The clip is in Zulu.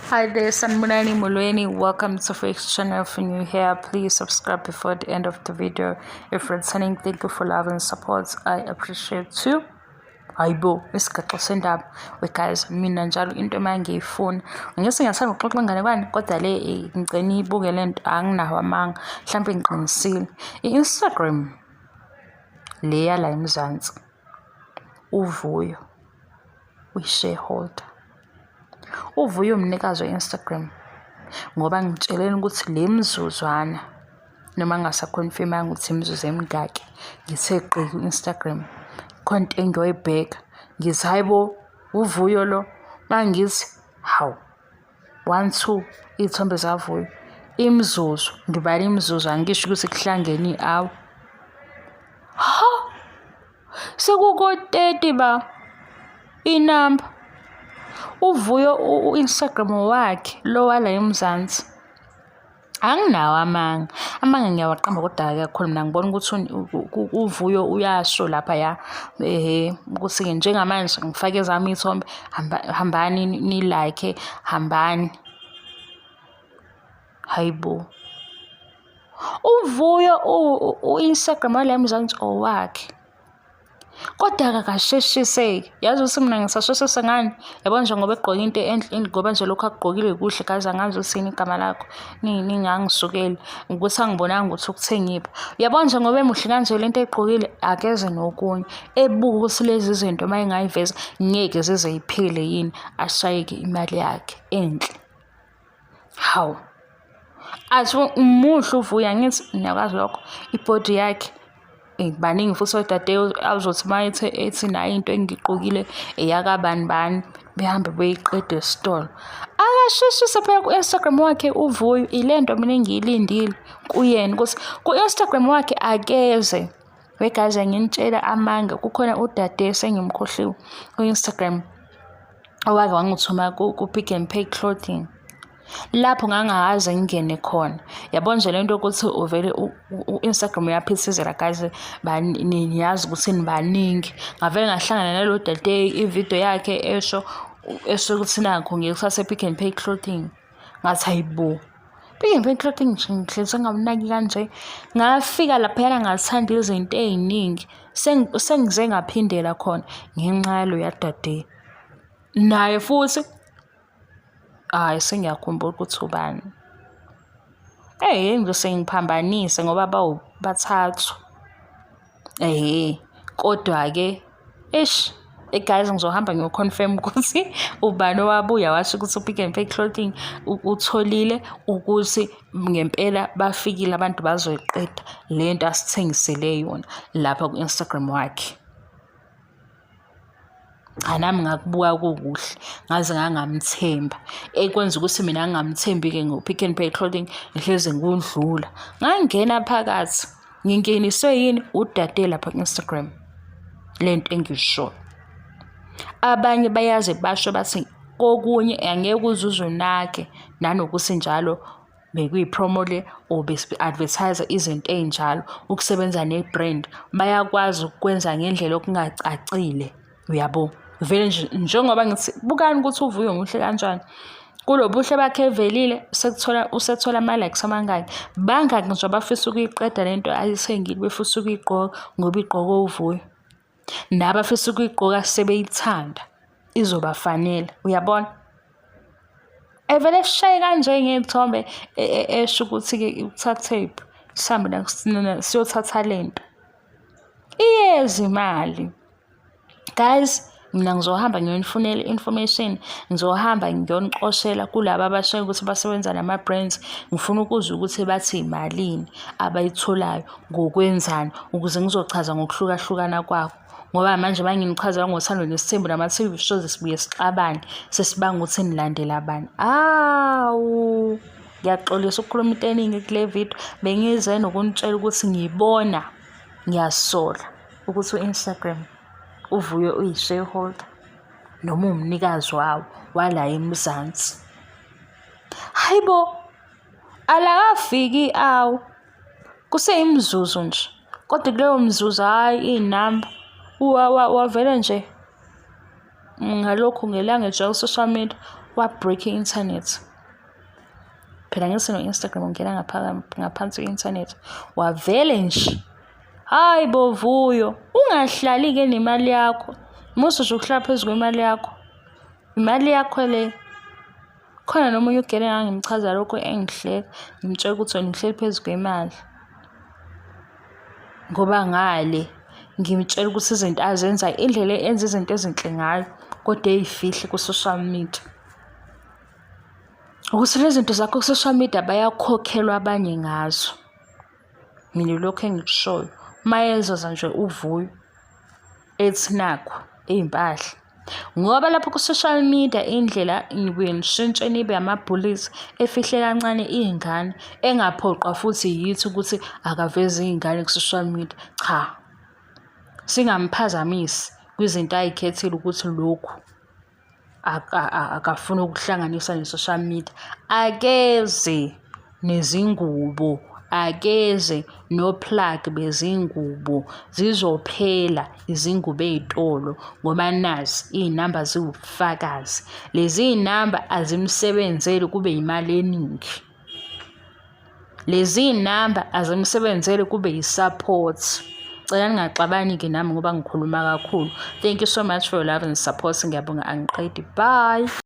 Hi there, Sanmunani Mulweni. Welcome to Fake's channel. If you're new here, please subscribe before the end of the video. If you're returning, thank you for love and support. I appreciate you. Hayibo, Isgaxa sendaba. Vuyokazi mina njalo into mangiyifuna. Ngese ngiyathanda ukuxoxa ngane bani kodwa le ngicela ibuke lento anginawo amanga. Mhlawumbe ngiqinisile. I-Instagram le yala eMzansi. Uvuyo uyi-shareholder. Uvuyo umnikazi we-Instagram ngoba ngitsheleni ukuthi le mzuzwana noma ngasakhonfirmanga ukuthi imizuzu emingaki ngithe qeki ku-Instagram khonto engiyoyibheka ngithi hayibo uvuyo lo mangithi hawu 1 2 izithombe zavuyo imizuzu ngibala imizuzu angisho ukuthi kuhlangene i-hour sekuko 30 ba inamba Uvuyo u-Instagram wakhe lo wala eMzansi anginawo amanga ngiyawaqamba kodwa kakhulu mina ngibona ukuthi uvuyo uyasho lapha ya ukuthi njengamanje ngifake ezami izithombe hambani ni like hambani hayibo uvuyo u-Instagram wala eMzansi owakhe kodwa akasheshiseki yazi ukuthi mina ngisasheshisa ngani yabona nje ngoba egqoka into enhle ngoba nje lokho akugqokile kuhle kaze angazi usini igama lakho ningangisukeli ukuthi angibonanga ukuthi ukuthengipha yabona nje ngoba emuhle kanje lento egqokile akeze nokunye ebuka ukuthi lezi zinto mayengayiveza ngeke zize iphile yini ashayeke imali yakhe enhle hawu athi umuhle uvuya ngithi niyakwazi lokho ibody yakhe baningi futhi odade azothi mayethe ethi nayo into engigqokile eyakabani bani behambe beyiqeda esitolo akasheshise phela ku-Instagram wakhe uvuyo ilento mina engiyilindile kuyena ukuthi ku-Instagram wakhe akeze wegazi nginitshela amanga kukhona udade sengimkhohliwe ku-Instagram owake wangithuma ku-Pick n Pay clothing lapho ngangahaze ngingene khona yabona nje lento ukuthi uvele u-Instagram uyaphithizela guys niyazi ukuthi nibaningi ngavele ngahlangana nalo dade ivideo yakhe esho ukuthi nakho ngiyekuthatha Pick n Pay clothing ngathi hayibo Pick n Pay clothing ngihlezi ngamnaki kanje ngafika lapha yana ngathanda izinto eziningi sengize ngaphindela khona ngenxa yalo yadade naye futhi sengiyakhumbula ukuthi ubani ngizose ngiphambanise ngoba bathathu kodwa ke guys ngizohamba ngiyoconfirm ukuthi ubani owabuya washo ukuthi Pick n Pay clothing utholile ukuthi ngempela bafikile abantu bazoyiqeda lento asithengisele yona lapha ku-Instagram wakhe nami ngakubuka kukuhle ngaze ngangamthemba ekwenza ukuthi mina ngingamthembi ke ngo-Pick n Pay clothing ngihleze ngudlula ngangena phakathi ngingeniswe yini udade lapha ku-Instagram lento engisho abanye bayaze basho bathi kokunye angeke uzuze unake nanokuthi njalo bekuyipromo le advertise izinto ezinjalo ukusebenza nebrand bayakwazi ukwenza ngendlela okungacacile uyabo vele nje njengoba ngithi bukani ukuthi uvuyo muhle kanjani kulo buhle bakhe evelile usethola ama likes amangaki bangaki nje abafisa ukuyiqeda lento ayithengile befisa ukuyigqoka ngoba igqoka uvuyo nabafisa ukuyigqoka sebeyithanda izobafanele uyabona evele shaye kanje ngezithombe esho ukuthi ke uthathe mhlambe siyothatha lento iyezimali guys mina ngizohamba ngiyonifunela information ngizohamba ngiyoniqoshela kulabo abashaye ukuthi basebenza nama brands ngifuna ukuzwa ukuthi bathi imalini abayitholayo ngokwenzani ukuze ngizochaza ngokuhlukahlukana kwakho ngoba manje banginichaza ngothando nesithembu nama TV shows sibuye sixabane sesibanga ukuthi nilandela abani ngiyaxolisa ukukhuluma into eningi kule video bengize nokunitshela ukuthi ngibona ngiyasola ukuthi u-Instagram uvuyo uyi-shareholder noma umnikazi wawo wala eMzansi hayibo alakafiki kuseyimizuzu nje kodwa kuleyo mzuzu hayi inamba wavele nje ngalokho ngelanga nje ku-social media wabreak i-internet. Phela ngiseno-Instagram ungena ngaphansi kwe-internet. Wavele nje. Hayi bo Vuyo, ungahlali-ke nemali yakho. Musu nje ukuhlala phezu kwemali yakho. Imali yakho le. Khona nomunye ugele ngangimchaza lokho engihleka. Ngimtshela ukuthi wena uhleli phezu kwemali. Ngoba ngale ngimtshela ukuthi izinto azenza indlela enza izinto ezinhle ngayo kodwa eyifihle ku-social media. Ukuthi lezi zinto zakho ku-social media bayakhokhelwa abanye ngazo. Mina lokho engikushoyo. Mayezoza nje uVuyo ethi nakho impahla. Ngoba lapho ku-social media indlela nibuye nishintshe nibe amabhulisi efihle kancane iy'ngane engaphoqwa futhi yithi ukuthi akaveze iy'ngane ku-social media. Cha. Singamphazamisi kwizinto ay'khethile ukuthi lokhu akafuna ukuhlanganisa ne-social media. Akeze nezingubo, akeze no-plug bezingubo. Zizophela izingubo ey'tolo ngoba nazi iy'namba ziwubufakazi. Lezi y'namba azimsebenzeli kube imali eningi. Lezi y'namba azimsebenzeli kube yi-support. Cela ningaxabani-ke nami ngoba ngikhuluma kakhulu. Thank you so much for your love and support. Ngiyabonga, angiqedi. Bye.